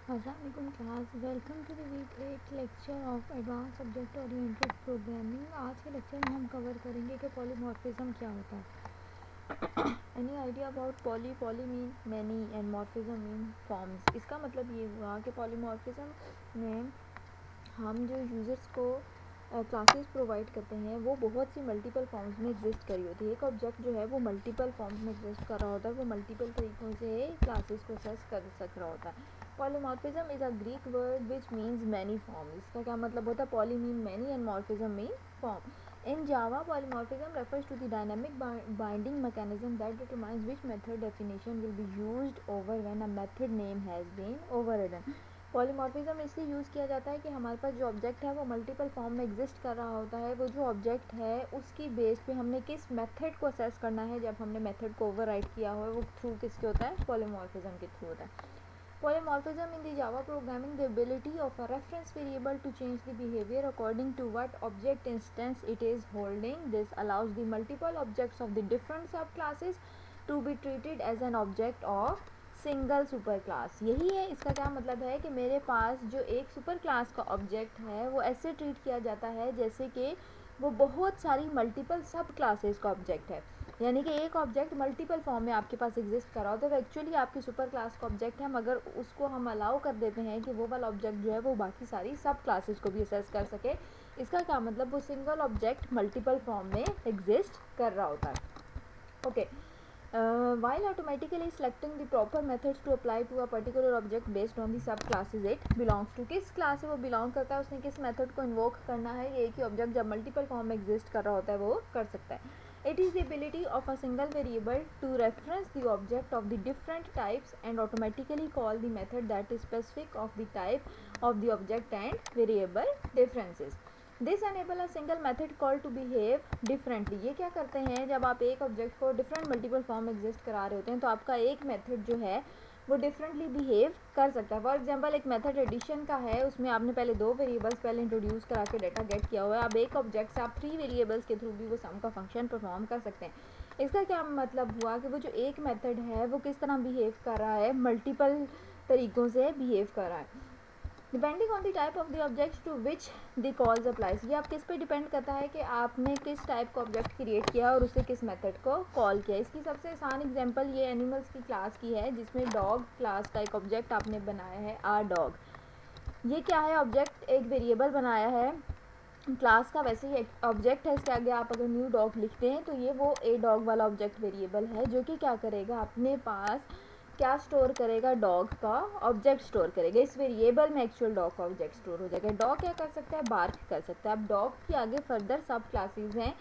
अस्सलाम class, welcome to the week 8 lecture of advance subject oriented programming. आज के lecture में हम कवर करेंगे कि पॉलीमॉर्फिज्म क्या होता है। Any idea about poly? Poly mean many and morphism mean forms. इसका मतलब ये हुआ कि पॉलीमॉर्फिज्म में हम जो यूज़र्स को क्लासेस प्रोवाइड करते हैं वो बहुत सी मल्टीपल फॉर्म्स में एग्जिस्ट करी होती है। एक ऑब्जेक्ट जो है वो मल्टीपल फॉर्म्स में एग्जिस्ट कर रहा होता है, वो मल्टीपल तरीक़ों से क्लासेस को एक्सेस कर सक रहा होता है। Polymorphism is a Greek word which means many form. इसका क्या मतलब होता है? Poly mean many and morphism mean form. In Java, polymorphism refers to the dynamic binding mechanism that determines which method definition will be used over when a method name has been overridden. Polymorphism इसलिए use किया जाता है कि हमारे पास जो object है वो multiple form में एग्जिस्ट कर रहा होता है। वो जो ऑब्जेक्ट है उसकी बेस पे हमने किस मेथड को असेस करना है, जब हमने मेथड को ओवरराइड किया हो वो थ्रू किसके होता है? पॉलीमॉर्फिज्म के थ्रू होता है। Polymorphism in the Java programming, the ability of a reference variable to change the behavior according to what object instance it is holding. This allows the multiple objects of the different subclasses to be treated as an object of single super class. यही है इसका क्या मतलब है कि मेरे पास जो एक सुपर क्लास का ऑब्जेक्ट है वो ऐसे ट्रीट किया जाता है जैसे कि वो बहुत सारी मल्टीपल सब क्लासेस का ऑब्जेक्ट है। यानी कि एक ऑब्जेक्ट मल्टीपल फॉर्म में आपके पास एग्जिस्ट कर रहा होता है, वो एक्चुअली आपकी सुपर क्लास का ऑब्जेक्ट है, मगर उसको हम अलाउ कर देते हैं कि वो वाला ऑब्जेक्ट जो है वो बाकी सारी सब क्लासेस को भी असेस कर सके। इसका क्या मतलब? वो सिंगल ऑब्जेक्ट मल्टीपल फॉर्म में एग्जिस्ट कर रहा होता है। Okay, while automatically selecting the proper methods to apply to a particular object based on the subclasses it belongs to। किस क्लास से वो बिलोंग करता है, उसने किस मेथड को इन्वोक करना है, ये एक ही ऑब्जेक्ट जब मल्टीपल फॉर्म में एग्जिस्ट कर रहा होता है वो कर सकता है। It is the ability of a single variable to reference the object of the different types and automatically call the method that is specific of the type of the object and variable differences. This enable a single method call to behave differently। ये क्या करते हैं, जब आप एक object को different multiple form exist करा रहे होते हैं तो आपका एक मेथड जो है वो डिफरेंटली बिहेव कर सकता है। फॉर एग्जांपल एक मेथड एडिशन का है, उसमें आपने पहले दो वेरिएबल्स पहले इंट्रोड्यूस करा के डाटा गेट किया हुआ है। अब एक ऑब्जेक्ट से आप 3 वेरिएबल्स के थ्रू भी वो सम का फंक्शन परफॉर्म कर सकते हैं। इसका क्या मतलब हुआ कि वो जो एक मेथड है वो किस तरह बिहेव कर रहा है, मल्टीपल तरीक़ों से बिहेव कर रहा है। Depending on the type of the object to which the calls applies. ये आप किस पे डिपेंड करता है कि आपने किस टाइप का ऑब्जेक्ट क्रिएट किया और उससे किस मेथड को कॉल किया। इसकी सबसे आसान एग्जांपल ये एनिमल्स की क्लास की है, जिसमें डॉग क्लास का एक ऑब्जेक्ट आपने बनाया है आ डॉग। ये क्या है? ऑब्जेक्ट एक वेरिएबल बनाया है क्लास का, वैसे ही ऑब्जेक्ट है। इसके आगे आप अगर न्यू डॉग लिखते हैं तो ये वो ए डॉग वाला ऑब्जेक्ट वेरिएबल है जो कि क्या करेगा, अपने पास क्या स्टोर करेगा? डॉग का ऑब्जेक्ट स्टोर करेगा। इस वेरिएबल में एक्चुअल डॉग का ऑब्जेक्ट स्टोर हो जाएगा। डॉग क्या कर सकता है? बार्क कर सकता है। अब डॉग के आगे फर्दर सब क्लासेस हैं,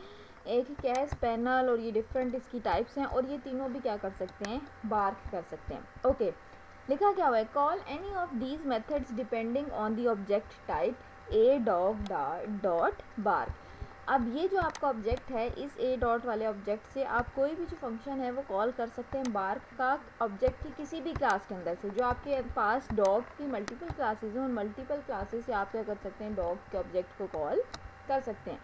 एक क्या है? स्पेनल, और ये डिफरेंट इसकी टाइप्स हैं, और ये तीनों भी क्या कर सकते हैं? बार्क कर सकते हैं। ओके, लिखा क्या हुआ है? Call any of these methods depending on the object type a dog dot bark. अब ये जो आपका ऑब्जेक्ट है, इस ए डॉट वाले ऑब्जेक्ट से आप कोई भी जो फंक्शन है वो कॉल कर सकते हैं बार्क का ऑब्जेक्ट की किसी भी क्लास के अंदर से। जो आपके पास डॉग की मल्टीपल क्लासेस हैं, उन मल्टीपल क्लासेस से आप क्या कर सकते हैं? डॉग के ऑब्जेक्ट को कॉल कर सकते हैं।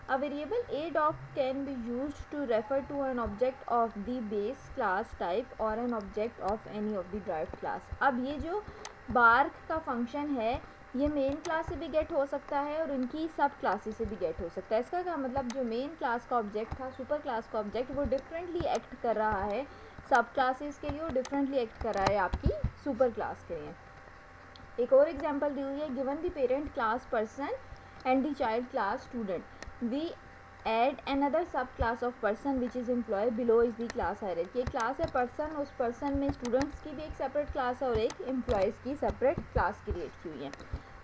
A variable a dog can be used to refer to an object of the base class type or an object of any of the derived class। अब ये जो bark का फंक्शन है ये मेन क्लास से भी गेट हो सकता है और इनकी सब क्लासेस से भी गेट हो सकता है। इसका क्या मतलब? जो मेन क्लास का ऑब्जेक्ट था, सुपर क्लास का ऑब्जेक्ट, वो डिफरेंटली एक्ट कर रहा है सब क्लासेस के लिए और डिफरेंटली एक्ट कर रहा है आपकी सुपर क्लास के लिए। एक और एग्जांपल दी हुई है, given the parent class person and the child class student we add another sub class of person which is employ below is the class hierarchy. एक क्लास है पर्सन, उस पर्सन में स्टूडेंट्स की भी एक सेपरेट क्लास है और एक एम्प्लॉयज़ की सेपरेट क्लास क्रिएट की हुई है।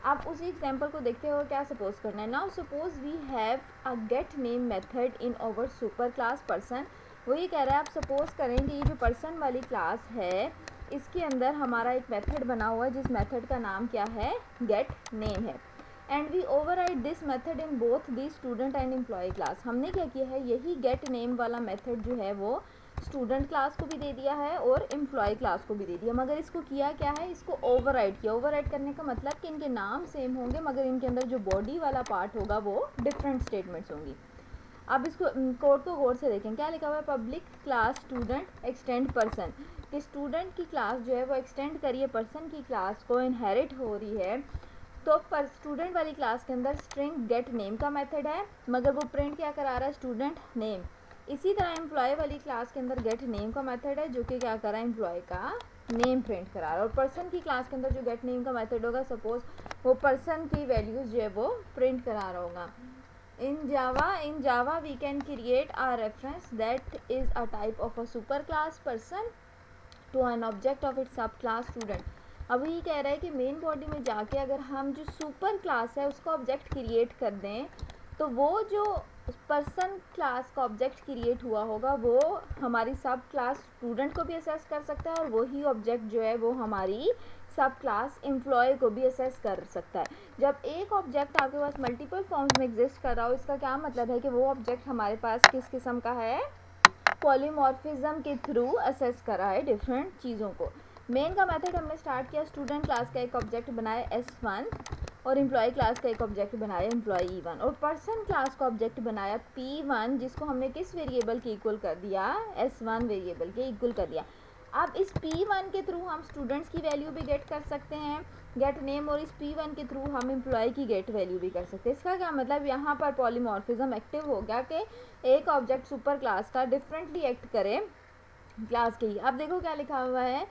आप उसी एग्जांपल को देखते हो, क्या सपोज करना है। Now suppose we have a get name method in over super class person. वो ये कह रहा है, आप सपोज करें कि ये जो पर्सन वाली क्लास है इसके अंदर हमारा एक मेथड बना हुआ है जिस मेथड का नाम क्या है? गेट नेम है। And we override this method in both the student and employ class. हमने क्या किया है? यही गेट नेम वाला मेथड जो है वो स्टूडेंट क्लास को भी दे दिया है और एम्प्लॉय क्लास को भी दे दिया, मगर इसको किया क्या है? इसको ओवरराइड किया। ओवरराइड करने का मतलब कि इनके नाम सेम होंगे मगर इनके अंदर जो बॉडी वाला पार्ट होगा वो डिफरेंट स्टेटमेंट्स होंगी। अब इसको कोड को गौर से देखें, क्या लिखा हुआ है? Public class student extend person. कि स्टूडेंट की क्लास जो है वो एक्सटेंड करिए पर्सन की क्लास को इनहेरिट हो रही है, तो पर स्टूडेंट वाली क्लास के अंदर स्ट्रिंग गेट नेम का मेथड है, मगर वो प्रिंट क्या करा रहा है, स्टूडेंट नेम। इसी तरह एम्प्लॉय वाली क्लास के अंदर गेट नेम का मेथड है, जो कि क्या कर रहा है, एम्प्लॉय का नेम प्रिंट करा रहा है। और पर्सन की क्लास के अंदर जो गेट नेम का मेथड होगा, सपोज वो पर्सन की वैल्यूज जो है वो प्रिंट करा रहा होगा। in java we can create a reference that is a type of a superclass person to an object of its subclass student। अब ये कह रहा है कि मेन बॉडी में जाके अगर हम जो सुपर क्लास है उसका ऑब्जेक्ट क्रिएट कर दें, तो वो जो पर्सन क्लास का ऑब्जेक्ट क्रिएट हुआ होगा वो हमारी सब क्लास स्टूडेंट को भी असेस कर सकता है, और वही ऑब्जेक्ट जो है वो हमारी सब क्लास एम्प्लॉय को भी असेस कर सकता है। जब एक ऑब्जेक्ट आपके पास मल्टीपल फॉर्म्स में एग्जिस्ट कर रहा हो, इसका क्या मतलब है कि वो ऑब्जेक्ट हमारे पास किस किस्म का है, पॉलीमॉर्फिज्म के थ्रू असेस करा है डिफरेंट चीज़ों को। मेन का मेथड हमने स्टार्ट किया, स्टूडेंट क्लास का एक ऑब्जेक्ट बनाया S1, और एम्प्लॉय क्लास का एक ऑब्जेक्ट बनाया एम्प्लॉय E1, और पर्सन क्लास का ऑब्जेक्ट बनाया P1, जिसको हमने किस वेरिएबल के इक्वल कर दिया, S1 वेरिएबल के इक्वल कर दिया। अब इस P1 के थ्रू हम स्टूडेंट्स की वैल्यू भी गेट कर सकते हैं, गेट नेम, और इस P1 के थ्रू हम एम्प्लॉय की गेट वैल्यू भी कर सकते हैं। इसका क्या मतलब, यहाँ पर पॉलीमॉर्फिज्म एक्टिव हो गया कि एक ऑब्जेक्ट सुपर क्लास का डिफरेंटली एक्ट करे क्लास के ही। अब देखो क्या लिखा हुआ है,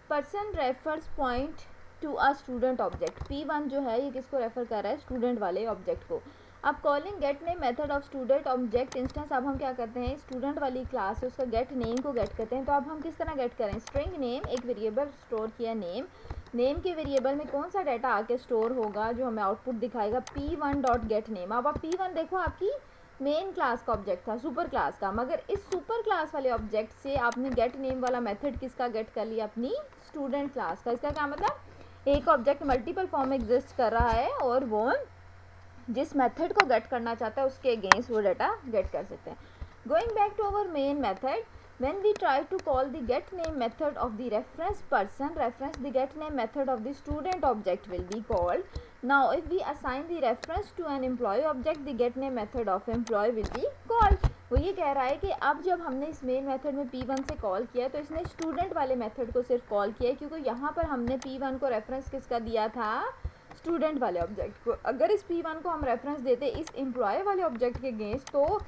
person refers point to a student object. P1 जो है ये किसको रेफर कर रहा है, स्टूडेंट वाले ऑब्जेक्ट को। अब calling gate name method of student object instance, अब हम क्या करते हैं, स्टूडेंट वाली क्लास है उसका गेट नेम को गेट करते हैं। तो अब हम किस तरह गेट करें, स्ट्रिंग नेम, एक वेरिएबल स्टोर किया नेम, नेम के वेरिएबल में कौन सा डाटा आके स्टोर होगा जो हमें आउटपुट दिखाएगा, P1 डॉट गेट नेम। अब आप P1 देखो आपकी मेन क्लास का ऑब्जेक्ट था, सुपर क्लास का, मगर इस सुपर क्लास वाले ऑब्जेक्ट से आपने गेट नेम वाला मेथड किसका गेट कर लिया, अपनी स्टूडेंट क्लास का। इसका क्या मतलब, एक ऑब्जेक्ट मल्टीपल फॉर्म में एग्जिस्ट कर रहा है, और वो जिस मेथड को गेट करना चाहता है उसके अगेंस्ट वो डाटा गेट कर सकते हैं। Going back to our main method, when we try to call the get name method of the reference person reference, the get name method of the student object will be called. Now if we assign the reference to an employee object, the get name method of employee will be called। वो ये कह रहा है कि अब जब हमने इस मेन मेथड में P1 से कॉल किया तो इसने स्टूडेंट वाले मेथड को सिर्फ कॉल किया, क्योंकि यहाँ पर हमने P1 को रेफरेंस किसका दिया था, स्टूडेंट वाले ऑब्जेक्ट को। अगर इस P1 को हम रेफरेंस देते इस एम्प्लॉय वाले ऑब्जेक्ट के अगेंस्ट, तो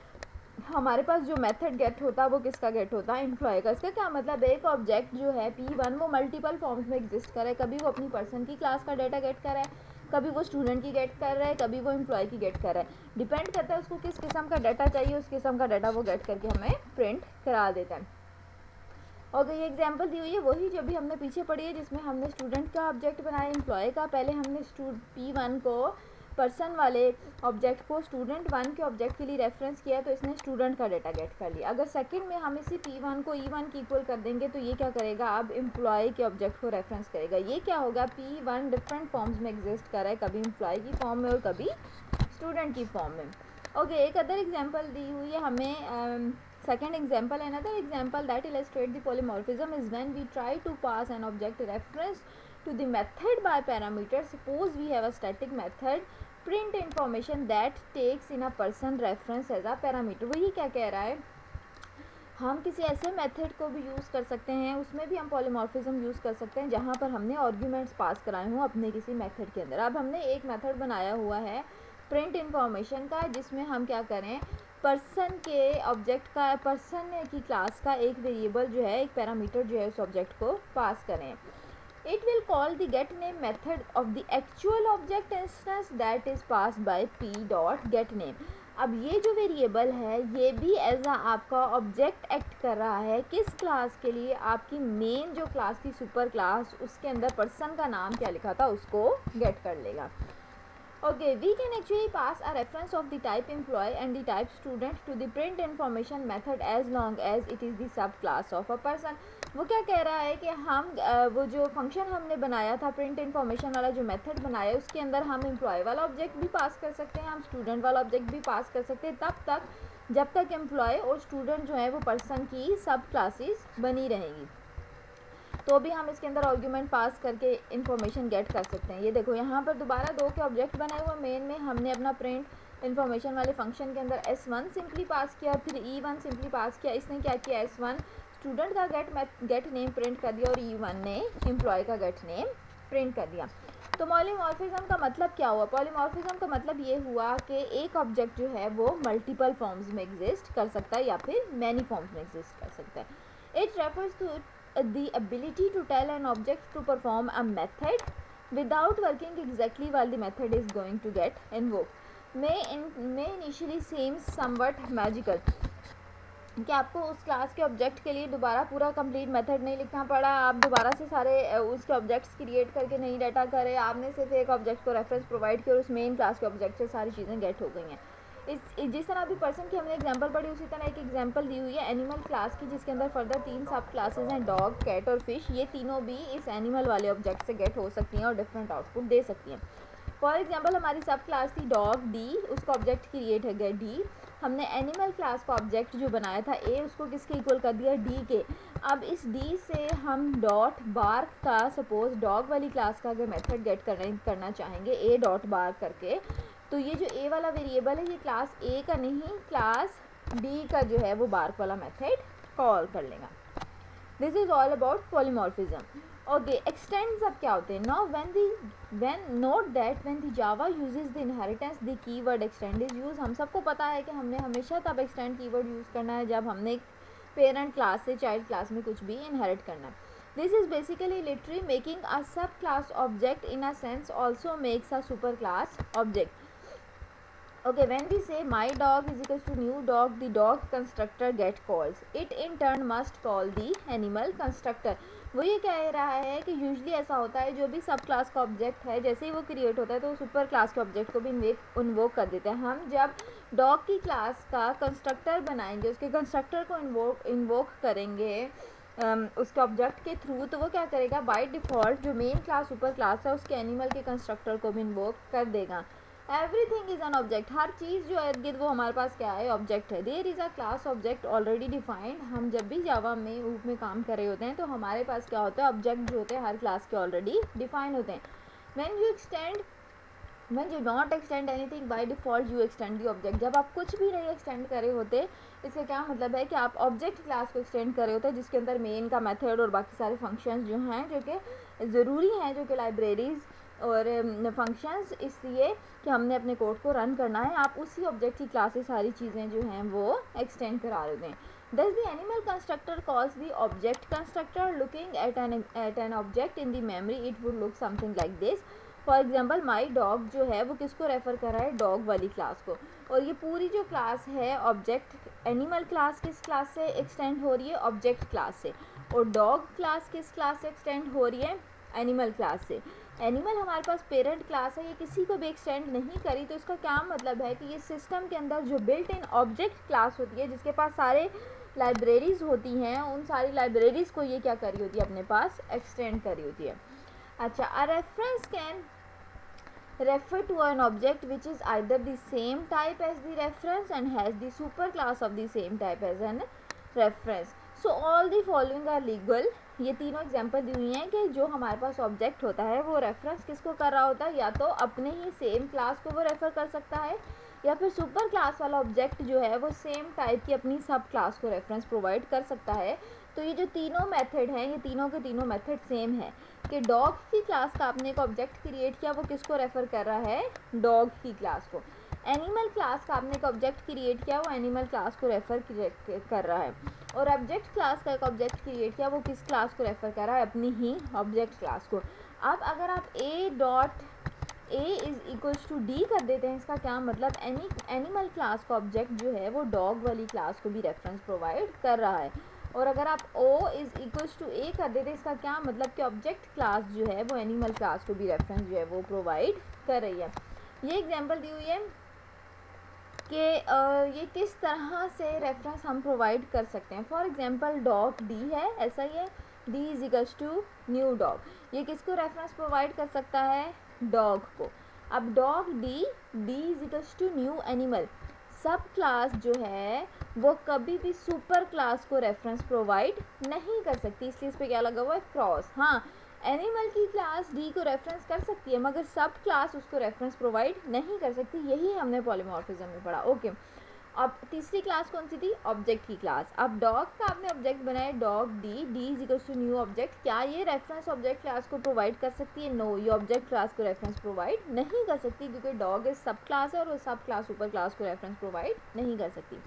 हमारे पास जो मेथड गेट होता है वो किसका गेट होता है, एम्प्लॉय का। इसका क्या मतलब, एक ऑब्जेक्ट जो है P1 वो मल्टीपल फॉर्म्स में एग्जिस्ट कर रहा है, कभी वो अपनी पर्सन की क्लास का डाटा गेट कर रहा है, कभी वो स्टूडेंट की गेट कर रहा है, कभी वो एम्प्लॉय की गेट कर रहा है। डिपेंड करता है उसको किस किस्म का डाटा चाहिए, उस किस्म का डाटा वो गेट करके हमें प्रिंट करा देता है। और ये एग्जांपल दी हुई है वही जो भी हमने पीछे पढ़ी है, जिसमें हमने स्टूडेंट का ऑब्जेक्ट बनाया एम्प्लॉय का। पहले हमने P1 को पर्सन वाले ऑब्जेक्ट को स्टूडेंट 1 के ऑब्जेक्ट के लिए रेफरेंस किया, तो इसने स्टूडेंट का डाटा गेट कर लिया। अगर सेकंड में हम इसी P1 को E1 की इक्वल कर देंगे तो ये क्या करेगा, अब एम्प्लॉय के ऑब्जेक्ट को रेफरेंस करेगा। ये क्या होगा, P1 डिफरेंट फॉर्म्स में एग्जिस्ट कर रहा है, कभी एम्प्लॉय की फॉर्म में और कभी स्टूडेंट की फॉर्म में। ओके, एक अदर एग्जाम्पल दी हुई है हमें, second example, another example that illustrates the polymorphism is when we try to pass an object reference to the method by parameters. Suppose we have a static method print information that takes in a person reference as a parameter। वही क्या कह रहा है, हम किसी ऐसे method को भी यूज़ कर सकते हैं, उसमें भी हम पॉलीमॉर्फिज्म यूज़ कर सकते हैं जहाँ पर हमने आर्ग्यूमेंट्स पास कराए हों अपने किसी मेथड के अंदर। अब हमने एक मेथड बनाया हुआ है प्रिंट इन्फॉर्मेशन का, जिसमें हम क्या करें, पर्सन के ऑब्जेक्ट का, पर्सन की क्लास का एक वेरिएबल जो है, एक पैरामीटर जो है उस ऑब्जेक्ट को पास करें। It will call the get name method of the actual object instance that is pass by P dot get name. अब ये जो वेरिएबल है ये भी एज आ आपका ऑब्जेक्ट एक्ट कर रहा है, किस क्लास के लिए, आपकी मेन जो क्लास थी सुपर क्लास, उसके अंदर पर्सन का नाम क्या लिखा था उसको गेट कर लेगा। Okay, we can actually pass a reference of the type employee and the type student to the print information method as long as it is the subclass of a person। वो क्या कह रहा है कि हम वो जो फंक्शन हमने बनाया था प्रिंट इन्फॉर्मेशन वाला जो मेथड बनाया, उसके अंदर हम एम्प्लॉय वाला ऑब्जेक्ट भी पास कर सकते हैं, हम स्टूडेंट वाला ऑब्जेक्ट भी पास कर सकते हैं, तब तक जब तक एम्प्लॉय और स्टूडेंट जो है वो पर्सन की सब क्लासेस बनी रहेंगी। तो भी हम इसके अंदर आर्ग्यूमेंट पास करके इन्फॉर्मेशन गेट कर सकते हैं। ये देखो यहाँ पर दोबारा 2 के ऑब्जेक्ट बनाए हुए, मेन में हमने अपना प्रिंट इन्फॉर्मेशन वाले फंक्शन के अंदर S1 सिंपली पास किया, फिर E1 सिंपली पास किया। इसने क्या किया, S1 स्टूडेंट का गेट नेम प्रिंट कर दिया और E1 ने एम्प्लॉय का गेट नेम प्रिंट कर दिया। तो पॉलीमॉर्फिज्म का मतलब क्या हुआ? पॉलीमॉर्फिज्म का मतलब ये हुआ कि एक ऑब्जेक्ट जो है वो मल्टीपल फॉर्म्स में एग्जिस्ट कर सकता है या फिर मैनी फॉर्म्स में एग्जिस्ट कर सकता है। It refers to the ability to tell an object to perform a method without working exactly while the method is going to get invoked may initially seems somewhat magical, कि आपको उस class के object के लिए दोबारा पूरा complete method नहीं लिखना पड़ा, आप दोबारा से सारे उसके ऑब्जेक्ट्स क्रिएट करके नहीं डाटा करे, आपने सिर्फ एक ऑब्जेक्ट को रेफरेंस प्रोवाइड किया और उस मेन क्लास के ऑब्जेक्ट से सारी चीज़ें गेट हो गई हैं। जिस तरह अभी पर्सन की हमने एग्जांपल पढ़ी उसी तरह एक एग्जांपल दी हुई है एनिमल क्लास की, जिसके अंदर फर्दर 3 सब क्लासेस हैं, डॉग, कैट और फिश। ये तीनों भी इस एनिमल वाले ऑब्जेक्ट से गेट हो सकती हैं और डिफरेंट आउटपुट दे सकती हैं। फॉर एग्जाम्पल हमारी सब क्लास थी डॉग डी, उसका ऑब्जेक्ट क्रिएट है गया डी। हमने एनिमल क्लास का ऑब्जेक्ट जो बनाया था ए, उसको किसके इक्वल कर दिया? डी के। अब इस डी से हम डॉट बार्क का, सपोज डॉग वाली क्लास का अगर मेथड गेट करना चाहेंगे ए डॉट बार्क करके, तो ये जो ए वाला वेरिएबल है ये क्लास ए का नहीं, क्लास डी का जो है वो बार्क वाला मेथड कॉल कर लेगा। This is all about polymorphism. Okay, x tends अब क्या होते हैं? Now when not that when the Java uses the inheritance the keyword extend is use. हम सबको पता है कि हमने हमेशा तब एक्सटेंड कीवर्ड यूज़ करना है जब हमने पेरेंट क्लास से चाइल्ड क्लास में कुछ भी इनहेरिट करना है। This is basically literally making a sub class object in a sense also makes a super class object. Okay, when we say my dog is equals to new dog, the dog constructor get calls. It in turn must call the animal constructor. वो ये कह रहा है कि usually ऐसा होता है जो भी सब क्लास का ऑब्जेक्ट है जैसे ही वो क्रिएट होता है तो सुपर क्लास के ऑब्जेक्ट को भी इन्वोक कर देते हैं। हम जब डॉग की क्लास का कंस्ट्रक्टर बनाएंगे, उसके कंस्ट्रक्टर को इन्वोक करेंगे उसके ऑब्जेक्ट के थ्रू, तो वो क्या करेगा? बाय डिफ़ॉल्ट जो मेन क्लास सुपर क्लास है उसके एनिमल के कंस्ट्रक्टर को भी इन्वोक कर देगा। एवरीथिंग इज एन ऑब्जेक्ट, हर चीज़ जो इर्द गिर्द वो हमारे पास क्या है? ऑब्जेक्ट है। There is a class object already defined. हम जब भी जावा में ऊप में काम कर रहे होते हैं तो हमारे पास क्या होता है? ऑब्जेक्ट जो होते हैं हर क्लास के ऑलरेडी डिफाइन होते हैं। when you not extend anything by default you extend the object। जब आप कुछ भी नहीं एक्सटेंड कर रहे होते, इसका क्या मतलब है कि आप ऑब्जेक्ट क्लास को एक्सटेंड कर रहे होते हैं जिसके अंदर मेन का मेथड और बाकी सारे फंक्शंस जो हैं जो कि ज़रूरी हैं, जो कि लाइब्रेरीज़ और फंक्शंस, इसलिए कि हमने अपने कोड को रन करना है, आप उसी ऑब्जेक्ट की क्लास से सारी चीज़ें जो हैं वो एक्सटेंड करा देते हैं। Thus the animal constructor calls the object constructor। Looking at an object in the memory it would look something like this। For example my dog जो है वो किसको रेफ़र कर रहा है? डॉग वाली क्लास को। और ये पूरी जो क्लास है ऑब्जेक्ट एनिमल क्लास किस क्लास से एक्सटेंड हो रही है? ऑब्जेक्ट क्लास से। और डॉग क्लास किस क्लास से एक्सटेंड हो रही है? एनिमल क्लास से। एनिमल हमारे पास पेरेंट क्लास है, ये किसी को भी एक्सटेंड नहीं करी, तो इसका क्या मतलब है कि ये सिस्टम के अंदर जो बिल्ट इन ऑब्जेक्ट क्लास होती है जिसके पास सारे लाइब्रेरीज़ होती हैं, उन सारी लाइब्रेरीज़ को ये क्या करी होती है? अपने पास एक्सटेंड करी होती है। अच्छा, a reference can refer to an object which is either the same type as the reference and has the superclass of the same type as an reference। So all the following are legal। ये तीनों example दी हुई हैं कि जो हमारे पास object होता है वो रेफरेंस किसको कर रहा होता है? या तो अपने ही सेम क्लास को वो रेफ़र कर सकता है या फिर सुपर क्लास वाला ऑब्जेक्ट जो है वो सेम टाइप की अपनी सब क्लास को रेफरेंस प्रोवाइड कर सकता है। तो ये जो तीनों मेथड हैं ये तीनों के तीनों मेथड सेम है कि डॉग की क्लास का आपने एक ऑब्जेक्ट क्रिएट किया, वो किसको रेफ़र कर रहा है? डॉग की क्लास को। एनिमल क्लास का आपने एक ऑब्जेक्ट क्रिएट किया, वो एनिमल क्लास को रेफ़र कर रहा है। और ऑब्जेक्ट क्लास का एक ऑब्जेक्ट क्रिएट किया, वो किस क्लास को रेफ़र कर रहा है? अपनी ही ऑब्जेक्ट क्लास को। अब अगर आप A is equals to D कर देते हैं, इसका क्या मतलब? एनिमल क्लास का ऑब्जेक्ट जो है वो डॉग वाली क्लास को भी रेफरेंस प्रोवाइड कर रहा है। और अगर आप ओ इज़ इक्वल्स टू ए कर देते हैं, इसका क्या मतलब कि ऑब्जेक्ट क्लास जो है वो एनिमल क्लास को भी रेफरेंस जो है वो प्रोवाइड कर रही है। ये एग्जांपल दी हुई है कि ये किस तरह से रेफरेंस हम प्रोवाइड कर सकते हैं। फॉर एग्जांपल डॉग डी है, ऐसा ही है, D is equals to new dog. ये किसको रेफरेंस प्रोवाइड कर सकता है? डॉग को। अब dog D is equals to new animal, sub class जो है वो कभी भी सुपर क्लास को रेफरेंस प्रोवाइड नहीं कर सकती, इसलिए इस पर क्या लगा हुआ है? क्रॉस। हाँ, एनिमल की क्लास डी को रेफरेंस कर सकती है मगर सब क्लास उसको रेफरेंस प्रोवाइड नहीं कर सकती। यही हमने पॉलीमॉर्फिज्म में पढ़ा। ओके, अब तीसरी क्लास कौन सी थी, ऑब्जेक्ट की क्लास। अब डॉग का आपने ऑब्जेक्ट बनाया dog D, D is equal to new object. क्या ये रेफरेंस ऑब्जेक्ट क्लास को प्रोवाइड कर सकती है, नो, ये ऑब्जेक्ट क्लास को रेफरेंस प्रोवाइड नहीं कर सकती, क्योंकि डॉग इज सब क्लास है और वो सब क्लास सुपर क्लास को रेफरेंस प्रोवाइड नहीं कर सकती।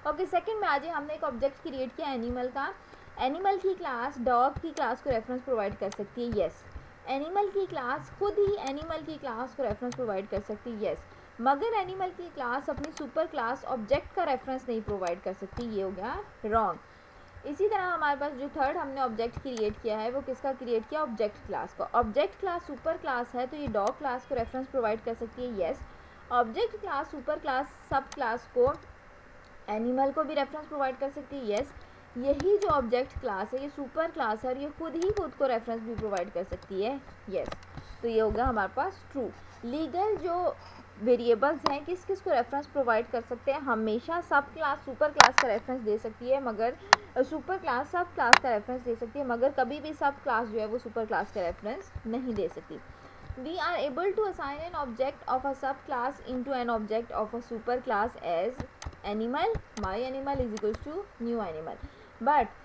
ओके, सेकंड में आज हमने एक ऑब्जेक्ट क्रिएट किया एनिमल का। एनिमल की क्लास डॉग की क्लास को रेफरेंस प्रोवाइड कर सकती है, यस। एनिमल की क्लास खुद ही एनिमल की क्लास को रेफरेंस प्रोवाइड कर सकती है, यस। मगर एनिमल की क्लास अपनी सुपर क्लास ऑब्जेक्ट का रेफरेंस नहीं प्रोवाइड कर सकती, ये हो गया रॉन्ग। इसी तरह हमारे पास जो थर्ड हमने ऑब्जेक्ट क्रिएट किया है वो किसका क्रिएट किया, ऑब्जेक्ट क्लास का। ऑब्जेक्ट क्लास सुपर क्लास है तो ये डॉग क्लास को रेफरेंस प्रोवाइड कर सकती है, yes. Object class super class सब क्लास को एनिमल को भी रेफरेंस प्रोवाइड कर सकती है, यस। यही जो ऑब्जेक्ट क्लास है ये सुपर क्लास है और ये खुद ही खुद को रेफरेंस भी प्रोवाइड कर सकती है, यस। तो ये होगा हमारे पास ट्रू। लीगल जो वेरिएबल्स हैं किस किस को रेफरेंस प्रोवाइड कर सकते हैं, हमेशा सब क्लास सुपर क्लास का रेफरेंस दे सकती है, मगर सुपर क्लास सब क्लास का रेफरेंस दे सकती है, मगर कभी भी सब क्लास जो है वो सुपर क्लास का रेफरेंस नहीं दे सकती। We are able to assign an object of a subclass into an object of a superclass as animal. My animal is equals to new animal. But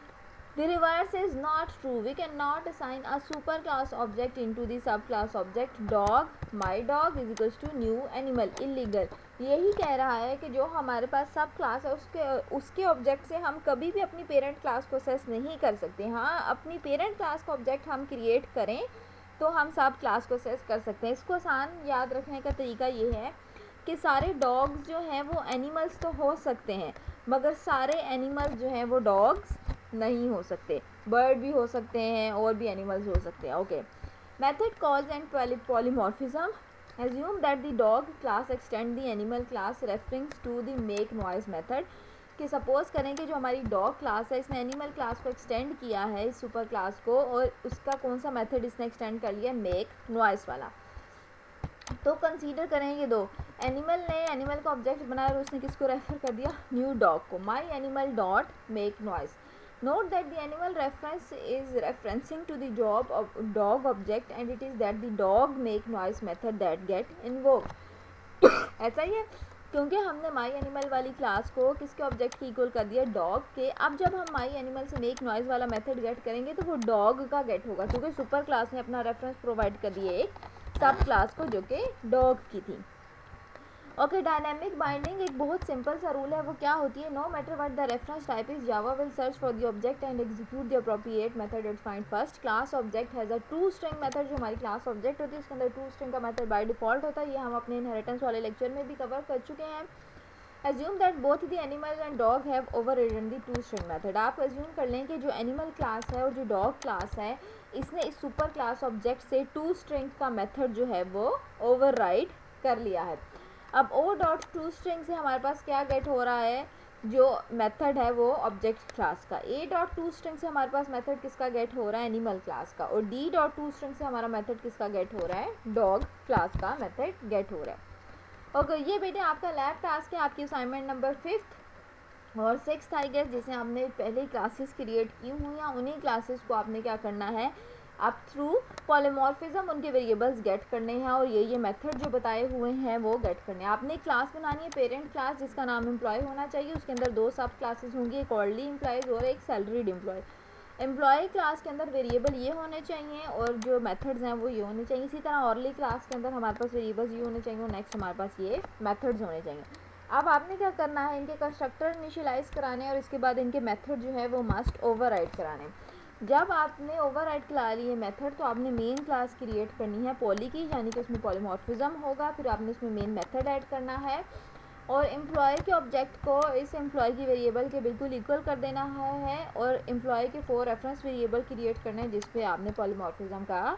the reverse is not true. We cannot assign a superclass object into the subclass object. Dog, my dog is equals to new animal. Illegal. यही कह रहा है कि जो हमारे पास सब class है उसके ऑब्जेक्ट से हम कभी भी अपनी पेरेंट क्लास को असेस नहीं कर सकते। हाँ, अपनी पेरेंट क्लास का ऑब्जेक्ट हम क्रिएट करें तो हम सब क्लास को असेस कर सकते हैं। इसको आसान याद रखने का तरीका ये है कि सारे डॉग्स जो हैं वो एनिमल्स तो हो सकते हैं, मगर सारे एनिमल्स जो हैं वो डॉग्स नहीं हो सकते। बर्ड भी हो सकते हैं और भी एनिमल्स हो सकते हैं। Okay, method calls and polymorphism. Assume that the dog class extend the animal class referrings to the make noise method. कि सपोज़ करें कि जो हमारी डॉग क्लास है इसने एनिमल क्लास को एक्सटेंड किया है इस सुपर क्लास को, और उसका कौन सा मेथड इसने एक्सटेंड कर लिया, मेक नॉइस वाला। तो कंसीडर करें ये दो, एनिमल ने एनिमल का ऑब्जेक्ट बनाया और उसने किसको रेफर कर दिया, न्यू डॉग को। My animal dot make noise. Note that the animal reference is referencing to the dog object and it is that the dog make noise method that get invoked। ऐसा ही है, क्योंकि हमने माई animal वाली class को किसके object की equal कर दिया, डॉग के। अब जब हम माई एनिमल से मेक नॉइज वाला मेथड गेट करेंगे तो वो डॉग का गेट होगा, क्योंकि सुपर क्लास ने अपना रेफरेंस प्रोवाइड कर दिए एक सब क्लास को जो कि डॉग की थी। ओके, डायनेमिक बाइंडिंग एक बहुत सिंपल सा रूल है। वो क्या होती है, no matter what the reference type is, Java will search for the object and execute the appropriate method it find first. Class object has a true string method. जो हमारी क्लास ऑब्जेक्ट होती है उसके अंदर ट्रू स्ट्रिंग का method by default होता है। ये हम अपने इनहेरिटेंस वाले लेक्चर में भी कवर कर चुके हैं। Assume that both the animal and dog have overridden the true string method. आप एज्यूम कर लें कि जो एनिमल क्लास है और जो डॉग क्लास है इसने इस सुपर क्लास ऑब्जेक्ट से टू स्ट्रिंग का मेथड जो है वो ओवरराइड कर लिया है। अब ओ डॉट टू स्ट्रिंग से हमारे पास क्या गेट हो रहा है, जो मेथड है वो ऑब्जेक्ट क्लास का। ए डॉट टू स्ट्रिंग से हमारे पास मेथड किसका गेट हो रहा है, एनिमल क्लास का। और डी डॉट टू स्ट्रिंग से हमारा मेथड किसका गेट हो रहा है, डॉग क्लास का मेथड गेट हो रहा है। ओके, ये बेटे आपका लैब टास्क है, आपकी असाइनमेंट नंबर 5th और 6th आई गेस, जिसे हमने पहले क्लासेस क्रिएट की हुई हैं। उन्हीं क्लासेस को आपने क्या करना है, आप थ्रू पॉलीमॉर्फिज्म उनके वेरिएबल्स गेट करने हैं और ये मेथड जो बताए हुए हैं वो गेट करने हैं। आपने क्लास बनानी है पेरेंट क्लास जिसका नाम एम्प्लॉय होना चाहिए। उसके अंदर दो सब क्लासेस होंगी, एक ऑर्डरली एम्प्लॉयज़ और एक सैलरीड एम्प्लॉय। एम्प्लॉय क्लास के अंदर वेरिएबल ये होने चाहिए और जो मेथड्स हैं वो ये होने चाहिए। इसी तरह ऑर्डरली क्लास के अंदर हमारे पास वेरिएबल्स ये होने चाहिए और नेक्स्ट हमारे पास ये मेथड्स होने चाहिए। अब आपने क्या करना है, इनके कंस्ट्रक्टर इनिशियलाइज कराने और इसके बाद इनके मेथड जो है वो मस्ट ओवरराइड कराने। जब आपने ओवरराइड करा लिए मेथड तो आपने मेन क्लास क्रिएट करनी है पॉली की, यानी कि उसमें पॉलीमॉर्फिज्म होगा। फिर आपने उसमें मेन मेथड ऐड करना है और एम्प्लॉय के ऑब्जेक्ट को इस एम्प्लॉय की वेरिएबल के बिल्कुल इक्वल कर देना है और एम्प्लॉय के 4 रेफरेंस वेरिएबल क्रिएट करना है जिस पे आपने पॉलीमॉर्फिज्म का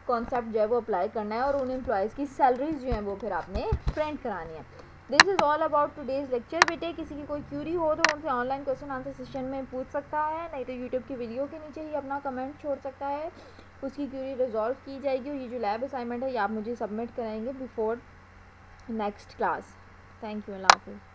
कॉन्सेप्ट जो है वो अप्लाई करना है और उन एम्प्लॉयज़ की सैलरीज जो हैं वो फिर आपने प्रिंट करानी है। This is all about today's lecture. बेटे किसी की कोई क्यूरी हो तो उनसे ऑनलाइन क्वेश्चन आंसर सेशन में पूछ सकता है, नहीं तो यूट्यूब की वीडियो के नीचे ही अपना कमेंट छोड़ सकता है, उसकी क्यूरी रिजॉल्व की जाएगी। और ये जो लैब असाइनमेंट है ये आप मुझे सबमिट कराएंगे before next class. Thank you, अल्लाह हाफिज़।